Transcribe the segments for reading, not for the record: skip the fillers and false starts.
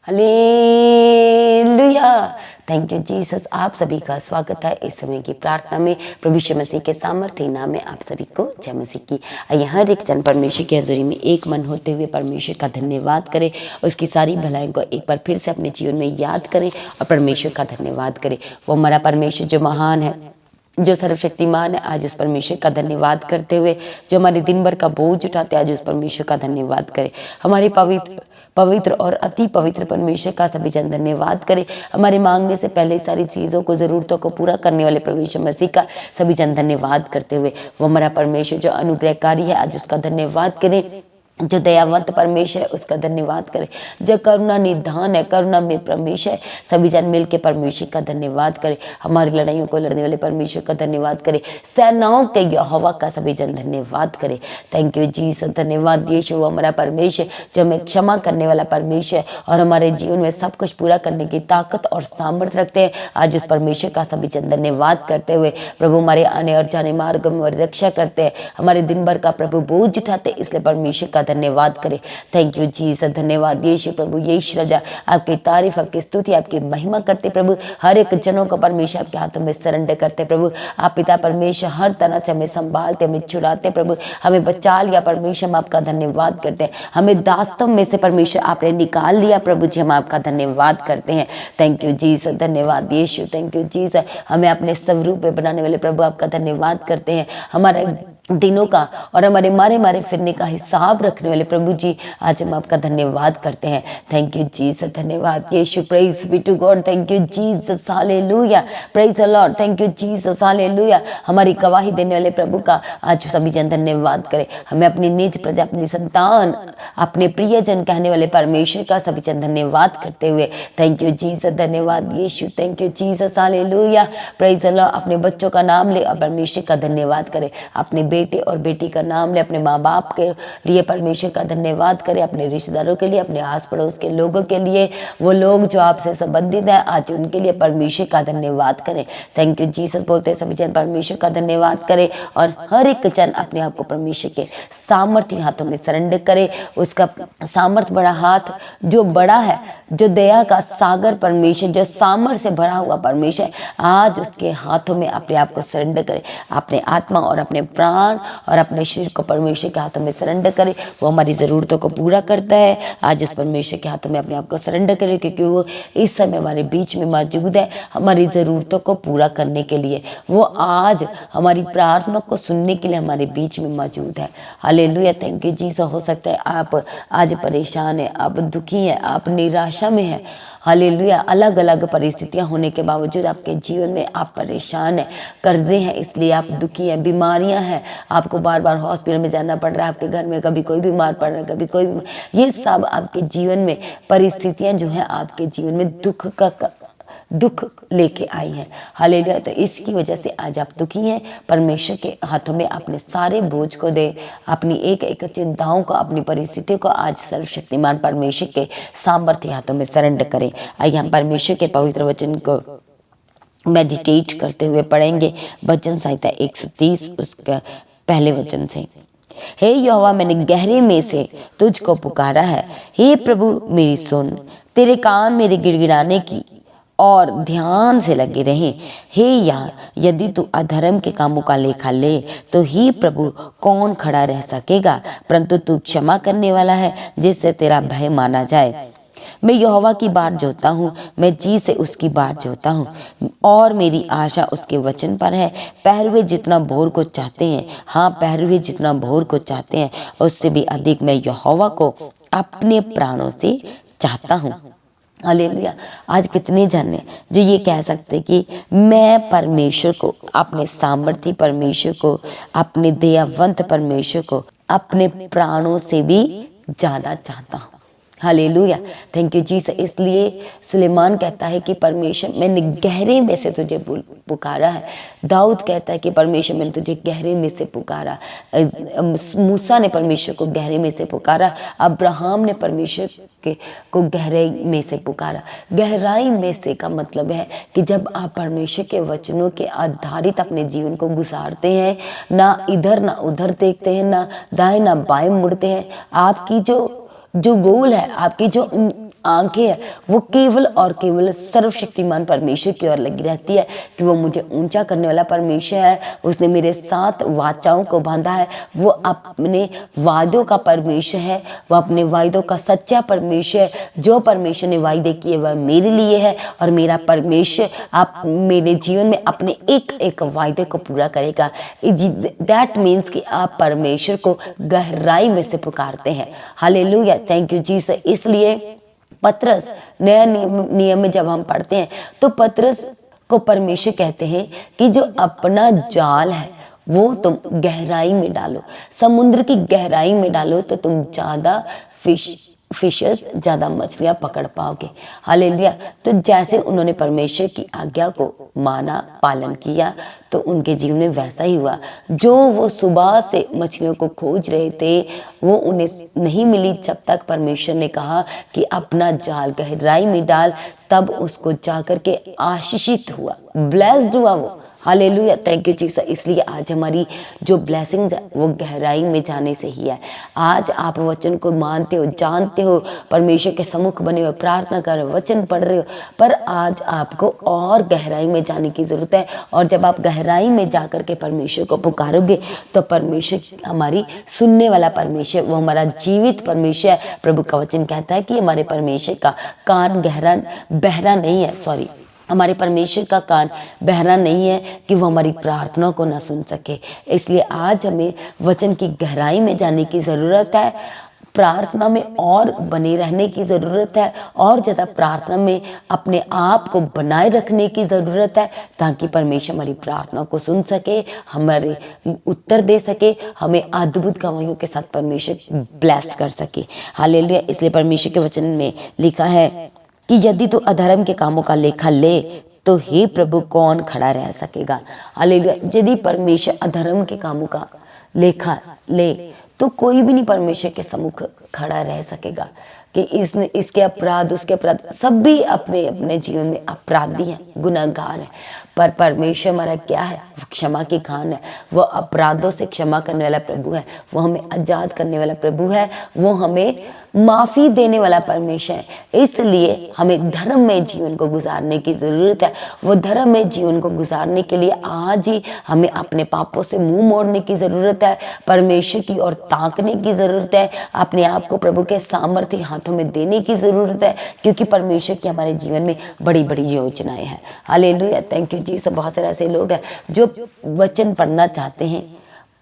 Hallelujah. Thank you Jesus. आप सभी का स्वागत है इस समय की प्रार्थना में। प्रभु यीशु मसीह के सामर्थ्य नाम में आप सभी को जय मसीह की। आइए हर एक जन परमेश्वर की हज़ूरी में एक मन होते हुए परमेश्वर का धन्यवाद करें, उसकी सारी भलाइयों को एक बार फिर से अपने जीवन में याद करें और परमेश्वर का धन्यवाद करें। वो हमारा परमेश्वर जो महान है, जो सर्वशक्तिमान है, आज उस परमेश्वर का धन्यवाद करते हुए जो हमारे दिन भर का बोझ उठाते हैं, आज उस परमेश्वर का धन्यवाद करें। हमारे पवित्र और अति पवित्र परमेश्वर का सभी जन धन्यवाद करें। हमारे मांगने से पहले सारी चीज़ों को, ज़रूरतों को पूरा करने वाले परमेश्वर मसीह का सभी जन धन्यवाद करते हुए वो हमारा परमेश्वर जो अनुग्रहकारी है, आज उसका धन्यवाद करें। जो दयावंत परमेश्वर है उसका धन्यवाद करें। जो करुणा निधान है, करुणा में परमेश्वर है, सभी जन मिल के परमेश्वर का धन्यवाद करें। हमारी लड़ाइयों को लड़ने वाले परमेश्वर का धन्यवाद करें। सेनाओं के यहोवा का सभी जन धन्यवाद करें। Thank you Jesus. धन्यवाद यीशु, हमारा परमेश्वर जो हमें क्षमा करने वाला परमेश्वर है और हमारे जीवन में सब कुछ पूरा करने की ताकत और सामर्थ्य रखते हैं। आज उस परमेश्वर का सभी जन धन्यवाद करते हुए प्रभु हमारे आने और जाने मार्ग में रक्षा करते हैं, हमारे दिन भर का प्रभु बोझ उठाते, इसलिए परमेश्वर का धन्यवाद करें। Thank you Jesus. धन्यवाद यीशु प्रभु यीशु राजा, आपकी तारीफ, आपकी स्तुति, आपकी महिमा करते प्रभु। हर एक जनों को परमेश्वर आपके हाथों में सरेंडर करते प्रभु। आप पिता परमेश्वर हर तरह से हमें संभालते, हमें छुड़ाते प्रभु, हमें बचा लिया परमेश्वर, हम आपका धन्यवाद करते हैं। हमें दास्तों में से परमेश्वर आपने निकाल लिया प्रभु जी, हम आपका धन्यवाद करते हैं। Thank you Jesus. धन्यवाद यीशु। Thank you Jesus. हमें अपने स्वरूप में बनाने वाले प्रभु आपका धन्यवाद करते हैं। हमारे दिनों का और हमारे मारे फिरने का हिसाब रखने वाले प्रभु जी, आज हम आपका धन्यवाद करते हैं। Thank you Jesus. धन्यवाद यीशु। Praise be to God. Thank you Jesus. Hallelujah. Praise the Lord. Thank you Jesus. Hallelujah. हमारी गवाही देने वाले प्रभु का आज सभी जन धन्यवाद करें। हमें अपनी निज प्रजा, अपनी संतान, अपने प्रियजन कहने वाले परमेश्वर का सभी जन धन्यवाद करते हुए थैंक यू जीसस। धन्यवाद यीशु। Thank you Jesus. Hallelujah. Praise the Lord. अपने बच्चों का नाम ले और परमेश्वर का धन्यवाद करें। अपने बेटे और बेटी का नाम ले, अपने माँ बाप के लिए परमेश्वर का धन्यवाद करें, अपने रिश्तेदारों के लिए, अपने आस पड़ोस के लोगों के लिए, वो लोग जो आपसे संबंधित हैं, आज उनके लिए परमेश्वर का धन्यवाद करें। Thank you Jesus. बोलते हैं सभी जन परमेश्वर का धन्यवाद करें और हर एक जन अपने आप को परमेश्वर के सामर्थ्य हाथों में सरेंडर करे। उसका सामर्थ्य बड़ा हाथ जो बड़ा है, जो दया का सागर परमेश्वर, जो सामर्थ्य से भरा हुआ परमेश्वर, आज उसके हाथों में अपने आप को सरेंडर करें। अपने आत्मा और अपने प्राण और अपने शरीर को परमेश्वर के हाथों में सरेंडर करें। वो हमारी ज़रूरतों को पूरा करता है। आज उस परमेश्वर के हाथों में अपने आप को सरेंडर करें, क्योंकि वो इस समय हमारे बीच में मौजूद है, हमारी ज़रूरतों को पूरा करने के लिए। वो आज हमारी प्रार्थना को सुनने के लिए हमारे बीच में मौजूद है। हालेलुया। Thank you Jesus. हो सकता है आप आज परेशान हैं, आप दुखी हैं, आप निराशा में हैं। हालेलुया। अलग अलग परिस्थितियां होने के बावजूद आपके जीवन में आप परेशान हैं, कर्जे हैं इसलिए आप दुखी हैं, बीमारियां हैं, आपको बार बार हॉस्पिटल में जाना पड़ रहा है, आपके घर में कभी कोई बीमार पड़ रहा है, कभी कोई, ये सब आपके जीवन में परिस्थितियां जो है आपके जीवन में दुख लेके आई हैं। हालेलुया। तो इसकी वजह से आज आप दुखी हैं, परमेश्वर के हाथों में अपने सारे बोझ को दे, अपनी एक एक चिंताओं को, अपनी परिस्थितियों को आज सर्वशक्तिमान परमेश्वर के सामर्थ्य हाथों में सरेंडर करें। आइए हम परमेश्वर के पवित्र वचन को मेडिटेट करते हुए पढ़ेंगे। भजन संहिता 130 उसका पहले वचन से। हे यहोवा, मैंने गहरे में से तुझको पुकारा है। हे प्रभु मेरी सुन, तेरे कान मेरे गिड़गिड़ाने की और ध्यान से लगे रहें। हे यदि तू अधर्म के कामों का लेखा ले तो ही प्रभु कौन खड़ा रह सकेगा। परंतु तू क्षमा करने वाला है, जिससे तेरा भय माना जाए। मैं यहोवा की बाट जोता हूँ, मैं जी से उसकी बाट जोता हूँ और मेरी आशा उसके वचन पर है। पहरुए जितना भोर को चाहते हैं, हाँ पहरुए जितना भोर को चाहते हैं, उससे भी अधिक मैं यहोवा को अपने प्राणों से चाहता हूँ। हालेलुया। आज कितने जन हैं जो ये कह सकते कि मैं परमेश्वर को, अपने सामर्थ्य परमेश्वर को, अपने दयावंत परमेश्वर को अपने प्राणों से भी ज़्यादा चाहता हूँ। हालेलुया। Thank you Jesus. इसलिए सुलेमान कहता है कि परमेश्वर, मैंने गहरे में से तुझे पुकारा है। दाऊद कहता है कि परमेश्वर, मैंने तुझे गहरे में से पुकारा। मूसा ने परमेश्वर को गहरे में से पुकारा। अब्राहम ने परमेश्वर को गहराई में से पुकारा। गहराई में से का मतलब है कि जब आप परमेश्वर के वचनों के आधारित अपने जीवन को गुजारते हैं, ना इधर ना उधर देखते हैं, ना दाएं ना बाएं मुड़ते हैं, आपकी जो गोल है, आपकी जो आंखें हैं वो केवल और केवल सर्वशक्तिमान परमेश्वर की ओर लगी रहती है कि वो मुझे ऊंचा करने वाला परमेश्वर है। उसने मेरे साथ वाचाओं को बांधा है, वो अपने वायदों का परमेश्वर है, वो अपने वायदों का सच्चा परमेश्वर है। जो परमेश्वर ने वायदे किए वह मेरे लिए है और मेरा परमेश्वर आप मेरे जीवन में अपने एक एक वायदे को पूरा करेगा। दैट मीन्स कि आप परमेश्वर को गहराई में से पुकारते हैं। Hallelujah, thank you Jesus. इसलिए पतरस नया नियम में जब हम पढ़ते हैं तो पतरस को परमेश्वर कहते हैं कि जो अपना जाल है वो तुम गहराई में डालो, समुद्र की गहराई में डालो तो तुम ज्यादा फिशर्स ज्यादा मछलियां पकड़ पाओगे। हालेलुया। तो जैसे उन्होंने परमेश्वर की आज्ञा को माना, पालन किया, तो उनके जीवन में वैसा ही हुआ। जो वो सुबह से मछलियों को खोज रहे थे वो उन्हें नहीं मिली जब तक परमेश्वर ने कहा कि अपना जाल गहराई में डाल, तब उसको जाकर के आशीषित हुआ, ब्लेस्ड हुआ वो। Hallelujah, thank you Jesus. इसलिए आज हमारी जो ब्लेसिंग्स है वो गहराई में जाने से ही है। आज आप वचन को मानते हो, जानते हो, परमेश्वर के सम्मुख बने हो, प्रार्थना कर रहे हो, वचन पढ़ रहे हो, पर आज आपको और गहराई में जाने की जरूरत है। और जब आप गहराई में जाकर के परमेश्वर को पुकारोगे तो परमेश्वर हमारी सुनने वाला परमेश्वर, वो हमारा जीवित परमेश्वर है। प्रभु का वचन कहता है कि हमारे परमेश्वर का कान बहरा नहीं है, हमारे परमेश्वर का कान बहरा नहीं है कि वो हमारी प्रार्थना को ना सुन सके। इसलिए आज हमें वचन की गहराई में जाने की ज़रूरत है, प्रार्थना में और बने रहने की ज़रूरत है, और ज़्यादा प्रार्थना में अपने आप को बनाए रखने की ज़रूरत है, ताकि परमेश्वर हमारी प्रार्थना को सुन सके, हमारे उत्तर दे सके, हमें अद्भुत गवाहियों के साथ परमेश्वर ब्लेस्ड कर सके। हालेलुया। इसलिए परमेश्वर के वचन में लिखा है कि यदि तू अधर्म के कामों का लेखा ले तो हे प्रभु कौन खड़ा रह सकेगा। हालेलुया। यदि परमेश्वर अधर्म के कामों का लेखा ले तो कोई भी नहीं परमेश्वर के सम्मुख खड़ा रह सकेगा कि इसके अपराध, उसके अपराध, सब भी अपने अपने जीवन में अपराधी हैं, गुनाहगार हैं। पर परमेश्वर हमारा क्या है? वो क्षमा की खान है, वो अपराधों से क्षमा करने वाला प्रभु है, वो हमें आजाद करने वाला प्रभु है, वो हमें माफी देने वाला परमेश्वर है। इसलिए हमें धर्म में जीवन को गुजारने की जरूरत है। वो धर्म में जीवन को गुजारने के लिए आज ही हमें अपने पापों से मुंह मोड़ने की जरूरत है, परमेश्वर की ओर ताकने की जरूरत है, अपने आप को प्रभु के सामर्थ्य हाथों में देने की जरूरत है, क्योंकि परमेश्वर की हमारे जीवन में बड़ी बड़ी योजनाएं हैं। हालेलुया, थैंक यू जी। सब बहुत सारे ऐसे लोग हैं जो वचन पढ़ना चाहते हैं,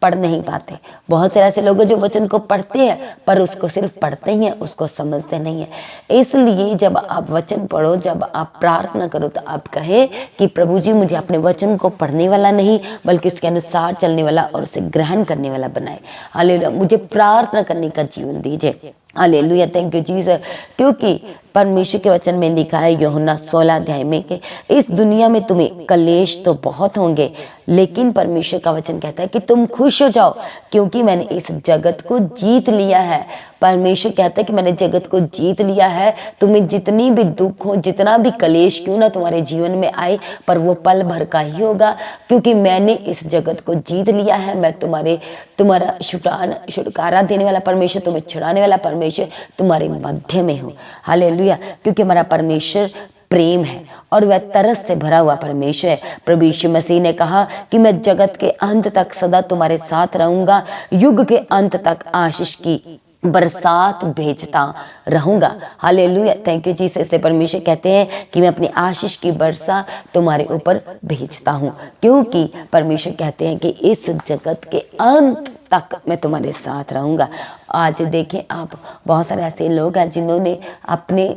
पढ़ नहीं पाते। बहुत सारे ऐसे लोग हैं जो वचन को पढ़ते हैं पर उसको सिर्फ पढ़ते ही हैं, उसको समझते नहीं है। इसलिए जब आप वचन पढ़ो, जब आप प्रार्थना करो, तो आप कहे कि प्रभु जी मुझे अपने वचन को पढ़ने वाला नहीं बल्कि उसके अनुसार चलने वाला और उसे ग्रहण करने वाला बनाए। हालेलुया। मुझे प्रार्थना करने का जीवन दीजिए। Hallelujah, thank you Jesus. क्योंकि परमेश्वर के वचन में लिखा है यूहन्ना 16 अध्याय में कि इस दुनिया में तुम्हें कलेश तो बहुत होंगे, लेकिन परमेश्वर का वचन कहता है कि तुम खुश हो जाओ क्योंकि मैंने इस जगत को जीत लिया है। परमेश्वर कहता है कि मैंने जगत को जीत लिया है। तुम्हें जितनी भी दुख हो, जितना भी कलेश क्यों ना तुम्हारे जीवन में आए, पर वो पल भर का ही होगा, क्योंकि मैंने इस जगत को जीत लिया है। मैं तुम्हारा छुटकारा देने वाला परमेश्वर, तुम्हें छुड़ाने वाला परमेश्वर तुम्हारे मध्य में हूँ। हालेलुया। क्योंकि हमारा परमेश्वर प्रेम है और वह तरस से भरा हुआ परमेश्वर है। प्रभु यीशु मसीह ने कहा कि मैं जगत के अंत तक सदा तुम्हारे साथ रहूंगा, युग के अंत तक आशीष की बरसात भेजता रहूंगा। Hallelujah, thank you Jesus. इसलिए परमेश्वर कहते हैं कि मैं अपनी आशीष की वर्षा तुम्हारे ऊपर भेजता हूँ, क्योंकि परमेश्वर कहते हैं कि इस जगत के अंत तक मैं तुम्हारे साथ रहूंगा। आज देखें आप, बहुत सारे ऐसे लोग हैं जिन्होंने अपने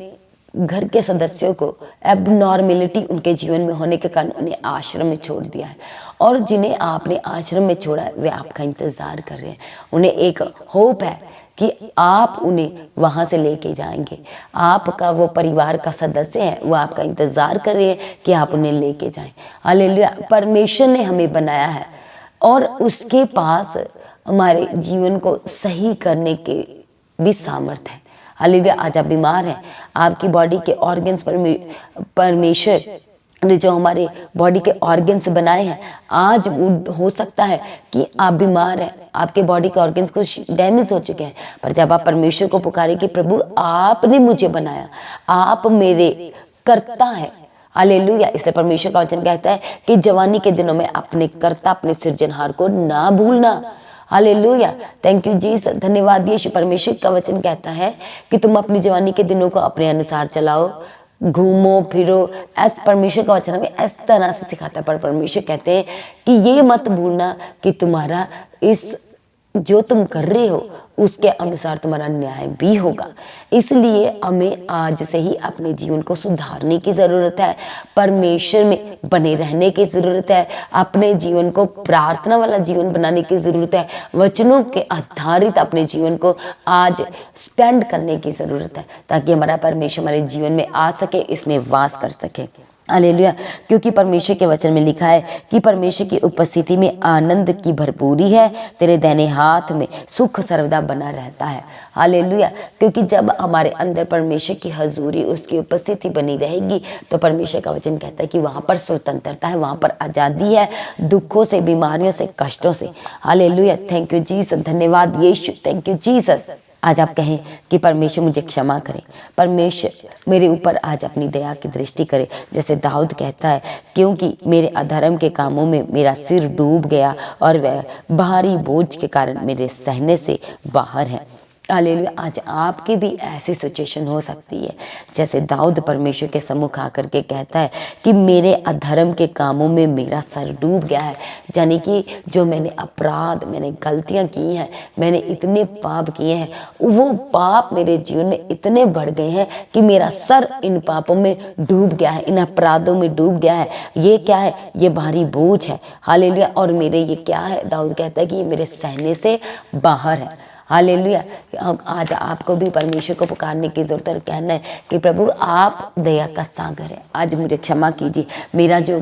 घर के सदस्यों को एबनॉर्मेलिटी उनके जीवन में होने के कारण उन्हें आश्रम में छोड़ दिया है, और जिन्हें आपने आश्रम में छोड़ा है वे आपका इंतजार कर रहे हैं। उन्हें एक होप है कि आप उन्हें वहां से लेके जाएंगे। आपका वो परिवार का सदस्य है, वो आपका इंतजार कर रहे हैं कि आप उन्हें लेके जाएं। हालेलुया। परमेश्वर ने हमें बनाया है और उसके पास हमारे जीवन को सही करने के भी सामर्थ्य है। हालेलुया। आज आप बीमार हैं, आपकी बॉडी के ऑर्गन्स परमेश्वर ने जो हमारे बॉडी के ऑर्गन्स बनाए हैं, आज हो सकता है कि आप बीमार हैं, आपके बॉडी के ऑर्गन्स कुछ डैमेज हो चुके हैं, पर जब आप परमेश्वर को पुकारे कि प्रभु आपने मुझे बनाया, आप मेरे कर्ता है, हालेलुया। इसलिए परमेश्वर का वचन कहता है कि जवानी के दिनों में अपने कर्ता, अपने सृजनहार को ना भूलना। हालेलुया, थैंक यू जीसस, धन्यवाद यीशु। परमेश्वर का वचन कहता है कि तुम अपनी जवानी के दिनों को अपने अनुसार चलाओ, घूमो फिरो। ऐसा परमेश्वर का वचन हमें इस तरह से सिखाता है, पर परमेश्वर कहते हैं कि ये मत भूलना कि तुम्हारा इस जो तुम कर रहे हो उसके अनुसार तुम्हारा न्याय भी होगा। इसलिए हमें आज से ही अपने जीवन को सुधारने की ज़रूरत है, परमेश्वर में बने रहने की ज़रूरत है, अपने जीवन को प्रार्थना वाला जीवन बनाने की ज़रूरत है, वचनों के आधारित अपने जीवन को आज स्पेंड करने की ज़रूरत है, ताकि हमारा परमेश्वर हमारे जीवन में आ सके, इसमें वास कर सके। हालेलुया, क्योंकि परमेश्वर के वचन में लिखा है कि परमेश्वर की उपस्थिति में आनंद की भरपूरी है, तेरे दाहिने हाथ में सुख सर्वदा बना रहता है। हालेलुया, क्योंकि जब हमारे अंदर परमेश्वर की हजूरी, उसकी उपस्थिति बनी रहेगी, तो परमेश्वर का वचन कहता है कि वहाँ पर स्वतंत्रता है, वहाँ पर आज़ादी है, दुखों से, बीमारियों से, कष्टों से। हालेलुया, थैंक यू जीसस, धन्यवाद यीशु, थैंक यू जीसस। आज आप कहें कि परमेश्वर मुझे क्षमा करे, परमेश्वर मेरे ऊपर आज अपनी दया की दृष्टि करे, जैसे दाऊद कहता है, क्योंकि मेरे अधर्म के कामों में मेरा सिर डूब गया और वह भारी बोझ के कारण मेरे सहने से बाहर है। हालेलुया, आज आपकी भी ऐसी सिचुएशन हो सकती है जैसे दाऊद परमेश्वर के सम्मुख आकर के कहता है कि मेरे अधर्म के कामों में मेरा सर डूब गया है, यानी कि जो मैंने अपराध, मैंने गलतियां की हैं, मैंने इतने पाप किए हैं, वो पाप मेरे जीवन में इतने बढ़ गए हैं कि मेरा सर इन पापों में डूब गया है, इन अपराधों में डूब गया है। ये क्या है? ये भारी बोझ है। हालेलुया, और मेरे ये क्या है? दाऊद कहता है कि ये मेरे सहने से बाहर है। हालेलुया, आज आपको भी परमेश्वर को पुकारने की जरूरत है, कहना है कि प्रभु आप दया का सागर है, आज मुझे क्षमा कीजिए, मेरा जो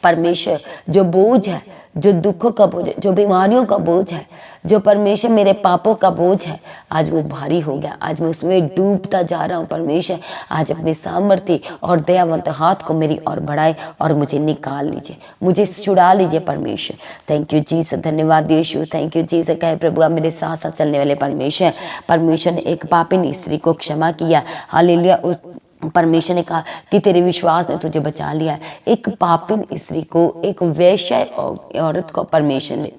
परमेश्वर जो बोझ है, जो दुखों का बोझ है, जो बीमारियों का बोझ है, जो परमेश्वर मेरे पापों का बोझ है, आज वो भारी हो गया, आज मैं उसमें डूबता जा रहा हूँ। परमेश्वर आज अपने सामर्थ्य और दयावंत हाथ को मेरी ओर बढ़ाए और मुझे निकाल लीजिए, मुझे छुड़ा लीजिए परमेश्वर। थैंक यू जीसस, धन्यवाद यीशु, थैंक यू जीसस। कहे प्रभु आप मेरे साथ साथ चलने वाले परमेश्वर। परमेश्वर ने एक पापिन स्त्री को क्षमा किया। हालेलुया, उस परमेश्वर ने कहा कि तेरे विश्वास ने तुझे बचा लिया है। एक पापिन स्त्री को, एक वैश्य औरत को परमेश्वर ने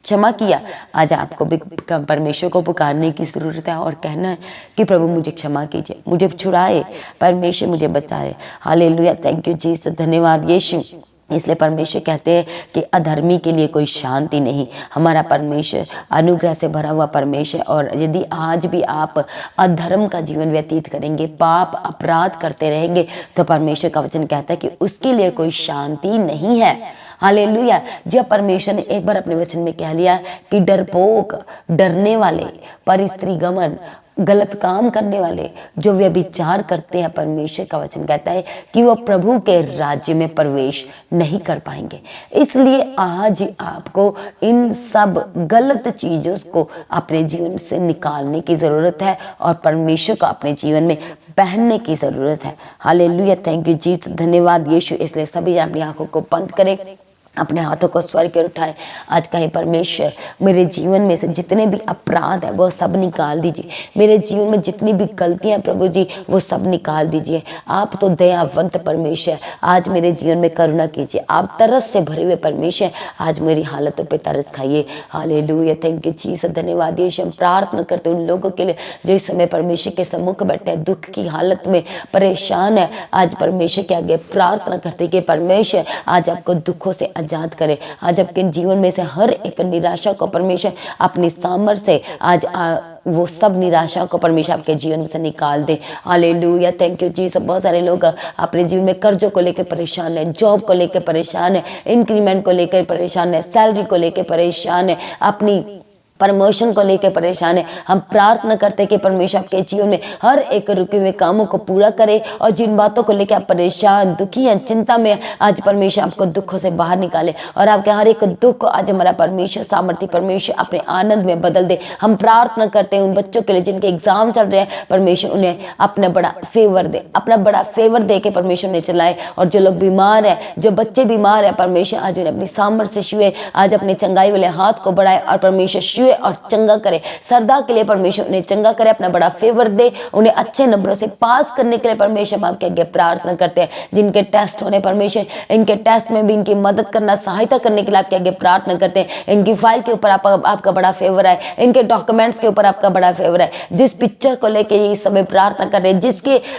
क्षमा किया। आज आपको भी परमेश्वर को पुकारने की ज़रूरत है और कहना है कि प्रभु मुझे क्षमा कीजिए, मुझे छुड़ाए, परमेश्वर मुझे बचाए। हालेलुया, थैंक यू जीसस, धन्यवाद यीशु। इसलिए परमेश्वर कहते हैं कि अधर्मी के लिए कोई शांति नहीं। हमारा परमेश्वर अनुग्रह से भरा हुआ परमेश्वर, और यदि आज भी आप अधर्म का जीवन व्यतीत करेंगे, पाप अपराध करते रहेंगे, तो परमेश्वर का वचन कहता है कि उसके लिए कोई शांति नहीं है। हालेलुया, जब परमेश्वर ने एक बार अपने वचन में कह लिया कि डरपोक, डरने वाले, पर स्त्री गमन, गलत काम करने वाले, जो व्यभिचार करते हैं, परमेश्वर का वचन कहता है कि वो प्रभु के राज्य में प्रवेश नहीं कर पाएंगे। इसलिए आज आपको इन सब गलत चीज़ों को अपने जीवन से निकालने की ज़रूरत है और परमेश्वर को अपने जीवन में पहनने की ज़रूरत है। हालेलुया, थैंक यू जीसस, धन्यवाद यीशु। इसलिए सभी अपनी आंखों को बंद करें, अपने हाथों को स्वर के उठाएं। आज कहें परमेश्वर मेरे जीवन में से जितने भी अपराध हैं वो सब निकाल दीजिए, मेरे जीवन में जितनी भी गलतियां प्रभु जी वो सब निकाल दीजिए। आप तो दयावंत परमेश्वर, आज मेरे जीवन में करुणा कीजिए। आप तरस से भरे हुए परमेश्वर, आज मेरी हालतों पे तरस खाइए। हालेलुया, थैंक यू जीसस, धन्यवाद यीशु। हम प्रार्थना करते उन लोगों के लिए जो इस समय परमेश्वर के सम्मुख बैठे हैं, दुख की हालत में परेशान है, आज परमेश्वर के आगे प्रार्थना करते कि परमेश्वर आज आपको दुखों से आजाद करे। आज आपके जीवन में से हर एक निराशा को परमेश्वर अपनी सामर्थ्य से आज वो सब निराशा को परमेश्वर आपके जीवन से निकाल दे। Hallelujah, thank you Jesus. बहुत सारे लोग अपने जीवन में कर्जों को लेकर परेशान है, जॉब को लेकर परेशान है, इंक्रीमेंट को लेकर परेशान है, सैलरी को लेकर परेशान है, अपनी प्रमोशन को लेकर परेशान है, हम प्रार्थना करते हैं कि परमेश्वर आपके जीवन में हर एक रुके हुए कामों को पूरा करे। और जिन बातों को लेकर आप परेशान, दुखी हैं, चिंता में, आज परमेश्वर आपको दुखों से बाहर निकाले और आपके हर एक दुख को आज हमारा परमेश्वर सामर्थ्य परमेश्वर अपने आनंद में बदल दे। हम प्रार्थना करते हैं उन बच्चों के लिए जिनके एग्जाम चल रहे हैं, परमेश्वर उन्हें अपना बड़ा फेवर दे, अपना बड़ा फेवर दे के परमेश्वर उन्हें चलाए। और जो लोग बीमार हैं, जो बच्चे बीमार हैं, परमेश्वर आज उन्हें अपनी सामर्थ्य से छुए, आज अपने चंगाई वाले हाथ को बढ़ाए और परमेश्वर छुए और चंगा करे। सरदा के लिए परमेश्वर उन्हें चंगा करे, अपना बड़ा फेवर दे, उन्हें अच्छे नंबरों से पास करने के लिए परमेश्वर हम आपके आगे प्रार्थना करते हैं। जिनके टेस्ट होने परमेश्वर, इनके टेस्ट में भी इनकी मदद करना, सहायता करने के लिए आपके आगे प्रार्थना करते हैं। इनकी फाइल के ऊपर आपका बड़ा फेवर है, इनके डॉक्यूमेंट्स के ऊपर आपका बड़ा फेवर है। जिस पिक्चर को लेके ये इस समय प्रार्थना कर रहे हैं,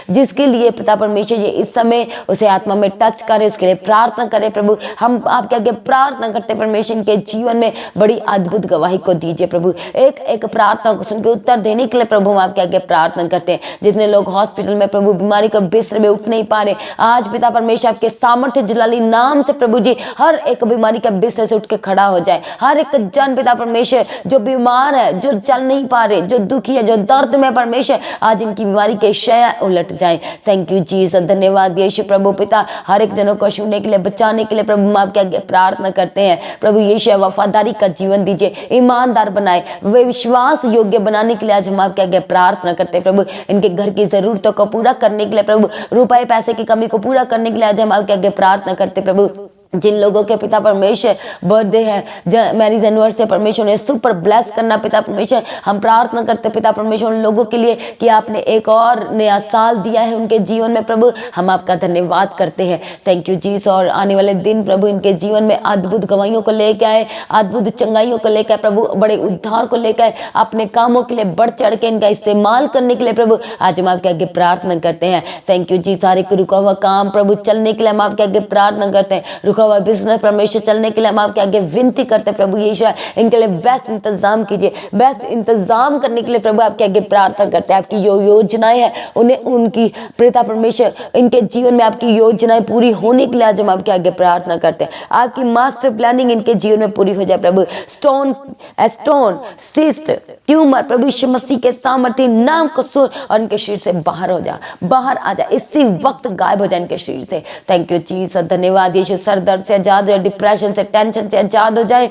जिसके लिए पिता परमेश्वर ये इस समय उसे आत्मा में टच करे, उसके लिए प्रार्थना करें प्रभु। हम आपके आगे प्रार्थना करते हैं परमेश्वर इनके जीवन में बड़ी अद्भुत गवाही को दीजिए प्रभु। एक एक प्रार्थना को सुनकर उत्तर देने के लिए प्रभु हम आपके आगे प्रार्थना करते हैं। जितने लोग हॉस्पिटल में प्रभु बीमारी के बिस्तर में उठ नहीं पा रहे, आज पिता परमेश्वर आपके सामर्थ्य जलाली नाम से प्रभु जी हर एक बीमारी के बिस्तर से उठ के खड़ा हो जाए। हर एक जन पिता परमेश्वर जो बीमार है, जो चल नहीं पा रहे, जो दुखी है, जो दर्द में परमेश्वर, आज इनकी बीमारी के शय उलट जाए। थैंक यू जीसस, धन्यवाद यीशु प्रभु पिता। हर एक जनों को छूने के लिए, बचाने के लिए प्रभु हम आपके आगे प्रार्थना करते हैं। प्रभु यीशु वफादारी का जीवन दीजिए, ईमानदार बनाए, वे विश्वास योग्य बनाने के लिए आज हम आपके आगे प्रार्थना करते हैं प्रभु। इनके घर की जरूरतों को पूरा करने के लिए प्रभु, रुपए पैसे की कमी को पूरा करने के लिए आज हम आपके आगे प्रार्थना करते हैं प्रभु। जिन लोगों के पिता परमेश्वर बर्थडे है, मैरिज एनिवर्सरी, परमेश्वर ने सुपर ब्लेस करना पिता परमेश्वर, हम प्रार्थना करते पिता परमेश्वर उन लोगों के लिए कि आपने एक और नया साल दिया है उनके जीवन में प्रभु, हम आपका धन्यवाद करते हैं। Thank you Jesus. और आने वाले दिन प्रभु इनके जीवन में अद्भुत गवाहियों को लेकर आए, अद्भुत चंगाइयों को लेकर प्रभु, बड़े उद्धार को लेकर अपने कामों के लिए बढ़ चढ़ के इनका इस्तेमाल करने के लिए प्रभु आज हम आपके आगे प्रार्थना करते हैं। थैंक यू जी। सारे रुका हुआ काम प्रभु चलने के लिए हम आपके आगे प्रार्थना करते हैं। रुका हुआ बिजनेस परमेश्वर चलने के लिए हम आपके आगे विनती करते हैं प्रभु यीशु, इनके लिए बेस्ट इंतजाम कीजिए। बेस्ट इंतजाम करने के लिए प्रभु आपके आगे प्रार्थना करते हैं। आपकी जो योजनाएं हैं उन्हें, उनकी पिता परमेश्वर इनके जीवन में आपकी योजनाएं पूरी होने के लिए आज हम आपके आगे प्रार्थना करते हैं। आपकी मास्टर प्लानिंग इनके जीवन में पूरी हो जाए प्रभु। स्टोन सिस्ट ट्यूमर प्रभु यीशु मसीह के सामर्थ्य नाम को सुन और इनके शरीर से बाहर हो जा, बाहर आ जा, इसी वक्त गायब हो जाए इनके शरीर से। थैंक यू जीसस, धन्यवाद यीशु। सर दर्द से आजाद हो जाए, डिप्रेशन से, टेंशन से आजाद हो जाए,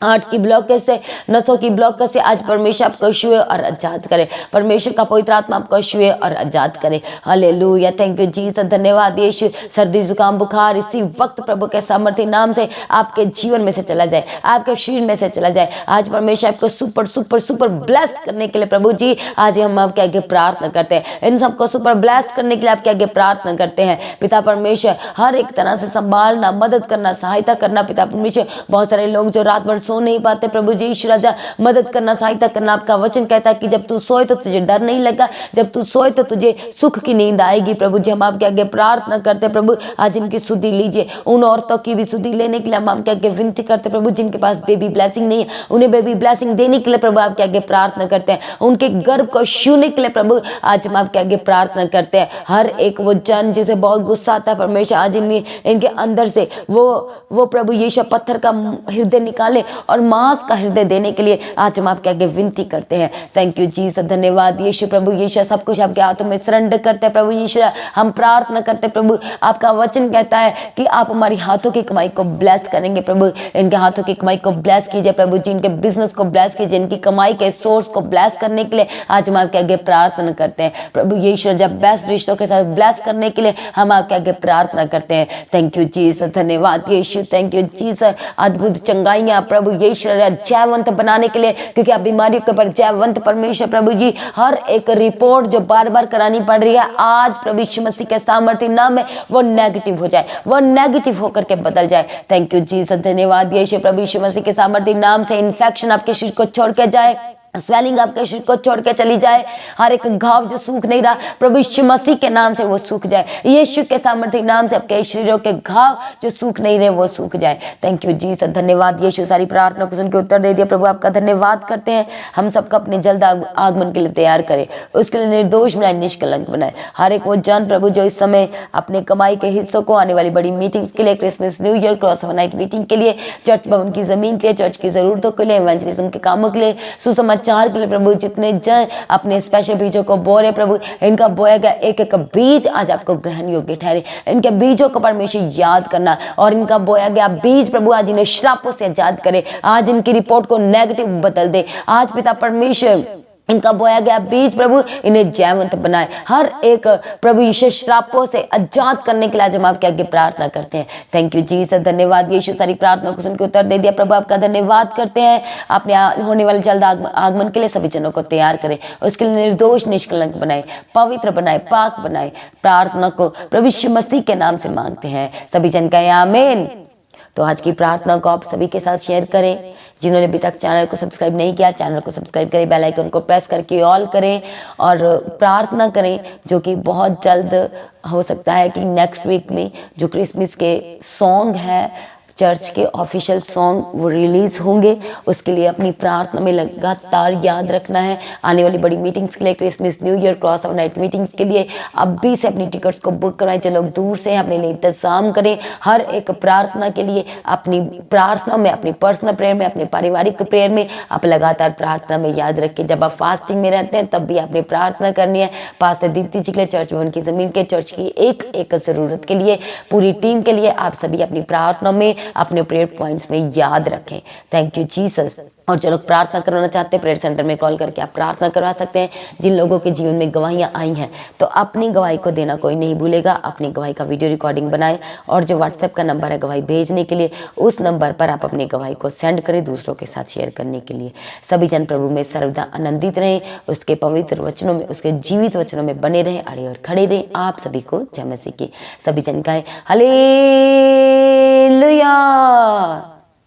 हार्ट की ब्लॉकेज से, नसों की ब्लॉकेज से आज परमेश्वर आपको छुए और आजाद करे। परमेश्वर का पवित्र आत्मा आपको छुए और आजाद करे। हालेलुया। थैंक यू जीसस, धन्यवाद यीशु। सर्दी जुकाम बुखार इसी वक्त प्रभु के सामर्थ्य नाम से आपके जीवन में से चला जाए, आपके शरीर में से चला जाए। आज परमेश्वर आपको सुपर सुपर सुपर ब्लेस करने के लिए प्रभु जी आज हम आपके आगे प्रार्थना करते हैं। इन सबको सुपर ब्लेस करने के लिए आपके आगे प्रार्थना करते हैं। पिता परमेश्वर हर एक तरह से संभालना, मदद करना, सहायता करना पिता परमेश्वर। बहुत सारे लोग जो रात भर सो नहीं पाते प्रभु जी यीशु राजा, मदद करना, सहायता करना। आपका वचन कहता है कि जब तू सोए तो तुझे डर नहीं लगा, जब तू सोए तो तुझे सुख की नींद आएगी। प्रभु जी हम आपके आगे प्रार्थना करते प्रभु, आज इनकी सुधि लीजिए। उन औरतों की भी सुधि लेने के लिए हम आपके आगे विनती करते प्रभु जिनके पास बेबी ब्लेसिंग नहीं है, उन्हें बेबी ब्लेसिंग देने के लिए प्रभु आपके आगे प्रार्थना करते हैं। उनके गर्भ को छूने के लिए प्रभु आज हम आपके आगे प्रार्थना करते हैं। हर एक वो जन जिसे बहुत गुस्सा आता है परमेश्वर, आज इनके अंदर से वो प्रभु यीशु पत्थर का हृदय निकाले और मांस का हृदय देने के लिए आज हम आपके आगे विनती करते हैं। थैंक यू जीसस, धन्यवाद यीशु। प्रभु यीशु सब कुछ आपके हाथों में सरेंडर करते हैं प्रभु यीशु। हम प्रार्थना करते हैं प्रभु, आपका वचन कहता है कि आप हमारी हाथों की कमाई को ब्लेस करेंगे प्रभु। इनके हाथों की कमाई को ब्लेस कीजिए प्रभु जी, इनके बिजनेस को ब्लेस कीजिए, इनकी कमाई के सोर्स को ब्लेस करने के लिए आज हम आपके आगे प्रार्थना करते हैं प्रभु यीशु। जब बेस्ट रिश्तों के साथ ब्लेस करने के लिए हम आपके आगे प्रार्थना करते हैं। थैंक यू जीसस, धन्यवाद यीशु। Thank you Jesus. अद्भुत चंगाइयां प्रभु यीशु जयवंत बनाने के लिए, क्योंकि आप बीमारियों के ऊपर जयवंत परमेश्वर प्रभु जी हर एक रिपोर्ट जो बार बार करानी पड़ रही है आज प्रभु यीशु मसीह के सामर्थ्य नाम में वो नेगेटिव हो जाए, वो नेगेटिव होकर के बदल जाए। थैंक यू जीसस, धन्यवाद यीशु। प्रभु यीशु मसीह के सामर्थ्य नाम से इन्फेक्शन आपके शरीर को छोड़ के जाए, स्वेलिंग आपके शरीर को छोड़ के चली जाए, हर एक घाव जो सूख नहीं रहा प्रभु यीशु मसीह के नाम से वो सूख जाए, यीशु के सामर्थ्य नाम से आपके शरीरों के घाव जो सूख नहीं रहे वो सूख जाए। थैंक यू जीसस, धन्यवाद यीशु, सारी प्रार्थना को सुन के उत्तर दे दिया प्रभु, आपका धन्यवाद करते हैं। हम सबको अपने जल्द आगमन के लिए तैयार करें, उसके लिए निर्दोष बनाए, निष्कलंक बनाए। हर एक वो जन प्रभु जो इस समय अपने कमाई के हिस्सों को आने वाली बड़ी मीटिंग्स के लिए, Christmas, new year, cross over night meeting के लिए, चर्च भवन की जमीन के लिए, चर्च की जरूरतों के लिए, इवेंजलिज्म के कामों के लिए, सुसमाचार के लिए प्रभु, जितने जन अपने स्पेशल बीजों को बो रहे प्रभु, इनका बोया गया एक एक बीज आज आपको ग्रहण योग्य ठहरे। इनके बीजों को परमेश्वर याद करना, और इनका बोया गया बीज प्रभु आज इन्हें श्रापों से आजाद करे, आज इनकी रिपोर्ट को नेगेटिव बदल दे। आज पिता परमेश्वर इनका बोया गया बीज प्रभु इन्हें जयवंत बनाए, हर एक प्रभु यीशु श्रापों से आजाद करने के लिए आज हम आपके आगे प्रार्थना करते हैं। थैंक यू जीसस, धन्यवाद यीशु, सारी प्रार्थना को सुनकर उत्तर दे दिया प्रभु, आपका धन्यवाद करते हैं। अपने होने वाले जल्द आगमन के लिए सभी जनों को तैयार करें, उसके लिए निर्दोष, निष्कलंक बनाए, पवित्र बनाए, पाक बनाए। प्रार्थना को प्रभु यीशु मसीह के नाम से मांगते हैं, सभी जन कहें आमीन। तो आज की प्रार्थना को आप सभी के साथ शेयर करें। जिन्होंने अभी तक चैनल को सब्सक्राइब नहीं किया, चैनल को सब्सक्राइब करें, बेल आइकन को प्रेस करके ऑल करें और प्रार्थना करें, जो कि बहुत जल्द हो सकता है कि नेक्स्ट वीक में जो क्रिसमस के सॉन्ग है, चर्च के ऑफिशियल सॉन्ग वो रिलीज होंगे। उसके लिए अपनी प्रार्थना में लगातार याद रखना है। आने वाली बड़ी मीटिंग्स के लिए, Christmas, new year, cross over night meetings के लिए अभी से अपनी टिकट्स को बुक करवाएं। जो लोग दूर से हैं अपने लिए इंतजाम करें। हर एक प्रार्थना के लिए अपनी प्रार्थना में, अपनी पर्सनल प्रेयर में, अपने पारिवारिक प्रेयर में आप लगातार प्रार्थना में याद रखें। जब आप फास्टिंग में रहते हैं तब भी आपने प्रार्थना करनी है। पास्टर दीप्ति जी के लिए, चर्च भवन की जमीन के, चर्च की एक एक जरूरत के लिए, पूरी टीम के लिए आप सभी अपनी प्रार्थना में, अपने प्रेयर पॉइंट्स में याद रखें। Thank you Jesus. और जो लोग प्रार्थना करवाना चाहते हैं, प्रेयर सेंटर में कॉल करके आप प्रार्थना करवा सकते हैं। जिन लोगों के जीवन में गवाहियां आई हैं तो अपनी गवाही को देना कोई नहीं भूलेगा। अपनी गवाही का वीडियो रिकॉर्डिंग बनाएं, और जो व्हाट्सएप का नंबर है गवाही भेजने के लिए, उस नंबर पर आप अपनी गवाही को सेंड करें दूसरों के साथ शेयर करने के लिए। सभी जन प्रभु में सर्वदा आनंदित रहें, उसके पवित्र वचनों में, उसके जीवित वचनों में बने रहें, अड़े और खड़े रहें। आप सभी को जय मसीह की। सभी जन कहें हालेलुया।